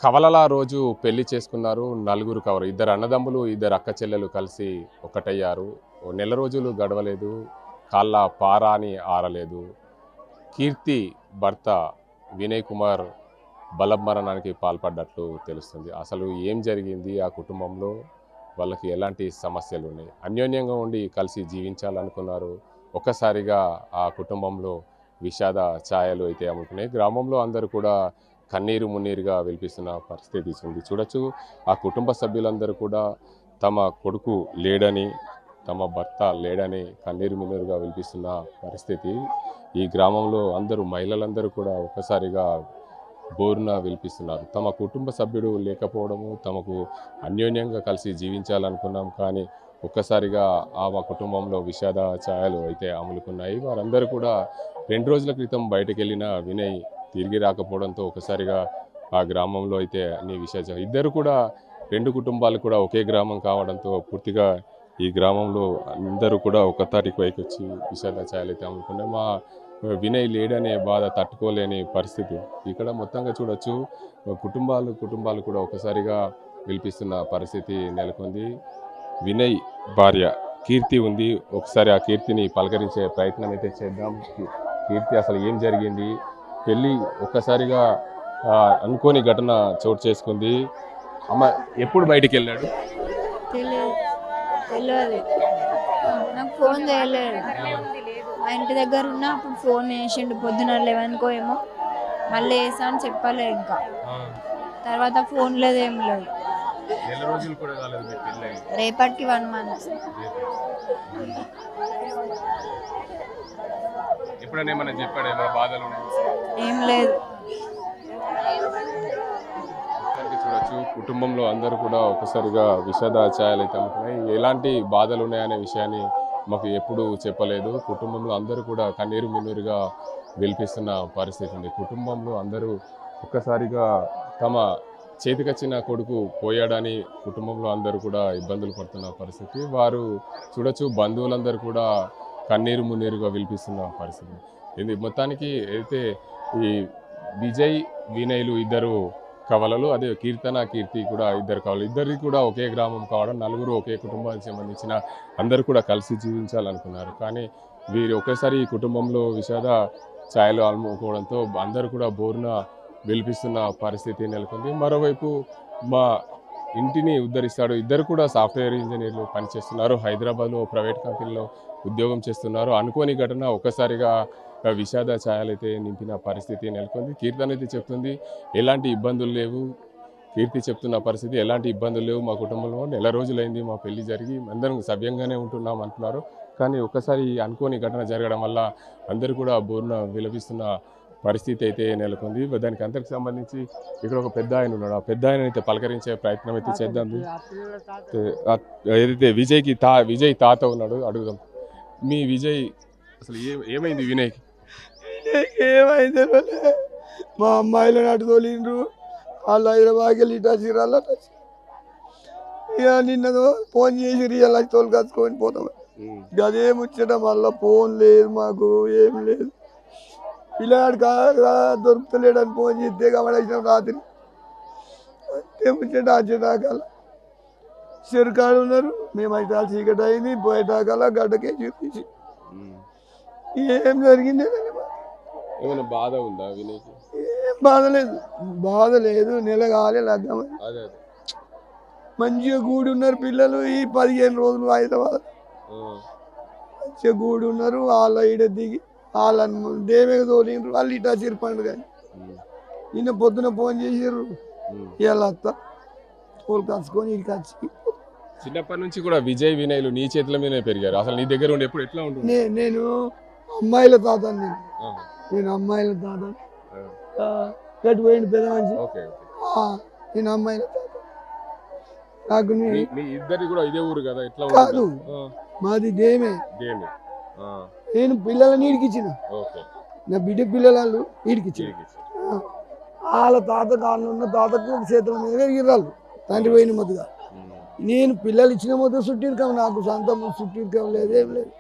కవలల రోజు పెళ్లి చేసుకున్నారు. నలుగురు కవరు, ఇద్దరు అన్నదమ్ములు, ఇద్దరు అక్క చెల్లెలు కలిసి ఒకటయ్యారు. నెల రోజులు గడవలేదు, కాళ్ళ పారాని ఆరలేదు. కీర్తి భర్త వినయ్ కుమార్ బలమరణానికి పాల్పడ్డట్లు తెలుస్తుంది. అసలు ఏం జరిగింది ఆ కుటుంబంలో, వాళ్ళకి ఎలాంటి సమస్యలు ఉన్నాయి? అన్యోన్యంగా ఉండి కలిసి జీవించాలనుకున్నారు. ఒక్కసారిగా ఆ కుటుంబంలో విషాద ఛాయలు అయితే అమ్ముకున్నాయి. గ్రామంలో అందరూ కూడా కన్నీరు మున్నీరుగా విలిపిస్తున్న పరిస్థితి ఉంది. చూడొచ్చు, ఆ కుటుంబ సభ్యులందరూ కూడా తమ కొడుకు లేడని, తమ భర్త లేడని కన్నీరు మున్నీరుగా విలిపిస్తున్న పరిస్థితి. ఈ గ్రామంలో అందరూ మహిళలందరూ కూడా ఒక్కసారిగా బోరున విలిపిస్తున్నారు. తమ కుటుంబ సభ్యుడు లేకపోవడము, తమకు అన్యోన్యంగా కలిసి జీవించాలనుకున్నాం, కానీ ఒక్కసారిగా ఆ కుటుంబంలో విషాద ఛాయలు అయితే అమలుకున్నాయి. వారందరూ కూడా 2 రోజుల క్రితం బయటకు వెళ్ళిన వినయ్ తిరిగి రాకపోవడంతో ఒకసారిగా ఆ గ్రామంలో అయితే అన్ని విషాద, ఇద్దరు కూడా 2 కుటుంబాలు కూడా ఒకే గ్రామం కావడంతో పూర్తిగా ఈ గ్రామంలో అందరూ కూడా ఒక తారీఖు పైకి వచ్చి విషాద ఛాయలు అయితే అమలుకున్నాయి. మా వినయ్ లేడనే బాధ తట్టుకోలేని పరిస్థితి. ఇక్కడ మొత్తంగా చూడొచ్చు, కుటుంబాలు కూడా ఒకసారిగా విలిపిస్తున్న పరిస్థితి నెలకొంది. వినయ్ భార్య కీర్తి ఉంది. ఒకసారి ఆ కీర్తిని పలకరించే ప్రయత్నం అయితే చేద్దాం. కీర్తి, అసలు ఏం జరిగింది? పెళ్ళి ఒక్కసారిగా అనుకోని ఘటన చోటు చేసుకుంది. అమ్మ ఎప్పుడు బయటికి వెళ్ళాడు? తెలియదు, నాకు ఫోన్ చేయలేదు. మా ఇంటి దగ్గర ఉన్న అప్పుడు ఫోన్ చేసిండు పొద్దున 11కో ఏమో, మళ్ళీ వేసా అని చెప్పలే. ఇంకా తర్వాత ఫోన్ లేదు, ఏం లేదు. రేపటికి 1 month. ఏం లేదు. చూడొచ్చు, కుటుంబంలో అందరూ కూడా ఒకసారిగా విషాద ఛాయలు అయితే అమ్ముతున్నాయి. ఎలాంటి బాధలు ఉన్నాయనే విషయాన్ని మాకు ఎప్పుడు చెప్పలేదు. కుటుంబంలో అందరూ కూడా కన్నీరు మిన్నీరుగా విలిపిస్తున్న పరిస్థితి ఉంది. కుటుంబంలో అందరూ ఒక్కసారిగా తమ చేతికొచ్చిన కొడుకు పోయాడని కుటుంబంలో అందరూ కూడా ఇబ్బందులు పడుతున్న పరిస్థితి. వారు చూడొచ్చు, బంధువులందరూ కూడా కన్నీరు మున్నీరుగా విలిపిస్తున్న పరిస్థితి. ఇది మొత్తానికి అయితే ఈ విజయ్ వినయ్లు ఇద్దరు కవలలు, అదే కీర్తి కూడా ఇద్దరు కవలలు. ఇద్దరికి కూడా ఒకే గ్రామం కావడం, నలుగురు ఒకే కుటుంబానికి సంబంధించిన అందరూ కూడా కలిసి జీవించాలనుకున్నారు. కానీ వీరు ఒకేసారి ఈ కుటుంబంలో విషాద ఛాయలు అలుముకోవడంతో అందరూ కూడా బోరున విలిపిస్తున్న పరిస్థితి నెలకొంది. మరోవైపు మా ఇంటిని ఉద్ధరిస్తాడు, ఇద్దరు కూడా సాఫ్ట్వేర్ ఇంజనీర్లు పనిచేస్తున్నారు. హైదరాబాద్లో ప్రైవేట్ కంపెనీలో ఉద్యోగం చేస్తున్నారు. అనుకోని ఘటన ఒక్కసారిగా విషాద ఛాయలైతే నింపిన పరిస్థితి నెలకొంది. కీర్తి అయితే చెప్తుంది, ఎలాంటి ఇబ్బందులు లేవు. కీర్తి చెప్తున్న పరిస్థితి, ఎలాంటి ఇబ్బందులు లేవు. మా కుటుంబంలో నెల రోజులైంది మా పెళ్లి జరిగి, అందరం సవ్యంగానే ఉంటున్నాం అంటున్నారు. కానీ ఒక్కసారి అనుకోని ఘటన జరగడం వల్ల అందరూ కూడా బోరున విలపిస్తున్న పరిస్థితి అయితే నెలకొంది. దానికి అందరికి సంబంధించి ఇక్కడ ఒక పెద్ద ఆయన ఉన్నాడు. ఆ పెద్ద ఆయన అయితే పలకరించే ప్రయత్నం అయితే చేద్దాం. ఏదైతే విజయ్ తాత ఉన్నాడు, అడుగుదాం. మీ విజయ్, అసలు ఏమైంది వినయ్కి? ఏమైంది? మా అమ్మాయిలు అటు తోలిండ్రు, వాళ్ళు హైదరాబాద్కి వెళ్ళి టచ్ ఇక నిన్నదో ఫోన్ చేసి రియల్ తోలుకొచ్చుకొని పోతాం. అదే ముచ్చట, మళ్ళీ ఫోన్ లేదు మాకు, ఏం లేదు. పిల్లగాడు దొరుకుతలేడని ఫోన్ చేస్తే గమనించాం రాత్రి. అంతే ముచ్చట. వచ్చేటాకాల చెరుకాడు ఉన్నారు, మేమైతే చీకటి అయింది. పోయేటాకాల గడ్డకే చూపించి ఏం జరిగింది. ఏమైనా బాధ ఉందా వినయ్కి? ఏం బాధ లేదు. నెల కాలే లగ్గమని మంచిగా కూడి ఉన్నారు పిల్లలు. ఈ 15 రోజులు హైదరాబాద్ మంచిగా కూడి ఉన్నారు. వాళ్ళ ఈడ దిగి వాళ్ళని దేవేగా తోలిండ్రు. వాళ్ళు ఇటా చిరుపండు. కానీ నిన్న పొద్దున ఫోన్ చేసిర్రు, ఇలా తోలు కలుసుకొని ఇక్కడికి వచ్చి. చిన్నప్పటి నుంచి కూడా విజయ్ వినయ్లు నీ చేతుల మీదనే పెరిగారు. అసలు నీ దగ్గర ఉండి ఎప్పుడు ఎట్లా ఉంటుంది? నేను అమ్మాయిల తాతని, నేను అమ్మాయిల తాత. గట్టి పోయింది పెద్ద మనిషి. నేను అమ్మాయిల తాత. నాకు మీ ఇద్దరి కూడా ఇదే ఊరు కదా? ఎట్లా కాదు, మాది దేమే. నేను పిల్లలని ఈడికిచ్చిన, నా బిడ్డ పిల్లలు ఈడికిచ్చిన. వాళ్ళ తాత కాళ్ళు ఉన్న తాతకు చేతుల మీద పెరిగిరాళ్ళు, తండ్రి పోయిన మొదలుగా. నేను పిల్లలు ఇచ్చిన మొదలు చుట్టిరికం, నాకు సొంతం చుట్టిరికం లేదు, ఏం లేదు.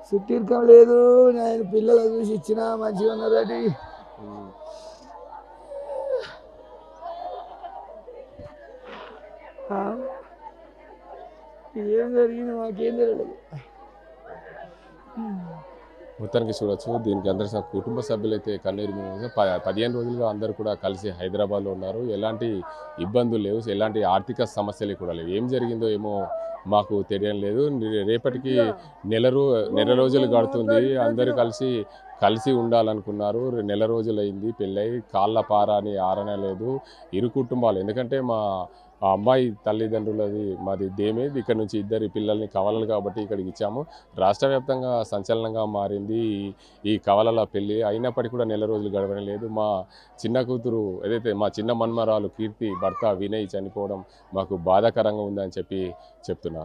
చుట్టిరికం లేదు. నేను పిల్లలు చూసి ఇచ్చిన, మంచిగా ఉన్నారని ఆ? ఏం జరిగింది మాకేం తెలియదు. మొత్తానికి చూడొచ్చు. దీనికి అందరి కుటుంబ సభ్యులైతే కన్నీరు 15 రోజులుగా అందరూ కూడా కలిసి హైదరాబాద్లో ఉన్నారు. ఎలాంటి ఇబ్బందులు లేవు, ఎలాంటి ఆర్థిక సమస్యలు కూడా లేవు. ఏం జరిగిందో ఏమో మాకు తెలియడం లేదు. రేపటికి నెల రోజులు గడుతుంది. అందరూ కలిసి ఉండాలనుకున్నారు. నెల రోజులైంది పెళ్ళై, కాళ్ళ పార అని ఆరనలేదు. ఇరు కుటుంబాలు, ఎందుకంటే ఆ అమ్మాయి తల్లిదండ్రులది మాది దేమే, ఇక్కడ నుంచి ఇద్దరి పిల్లల్ని కవలలు కాబట్టి ఇక్కడికి ఇచ్చాము. రాష్ట్ర వ్యాప్తంగా సంచలనంగా మారింది ఈ కవలల పెళ్ళి. అయినప్పటికీ కూడా నెల రోజులు గడవడం లేదు. మా చిన్న కూతురు ఏదైతే మా చిన్న మన్మరాలు కీర్తి భర్త వినయ్ చనిపోవడం మాకు బాధాకరంగా ఉందని చెప్తున్నారు.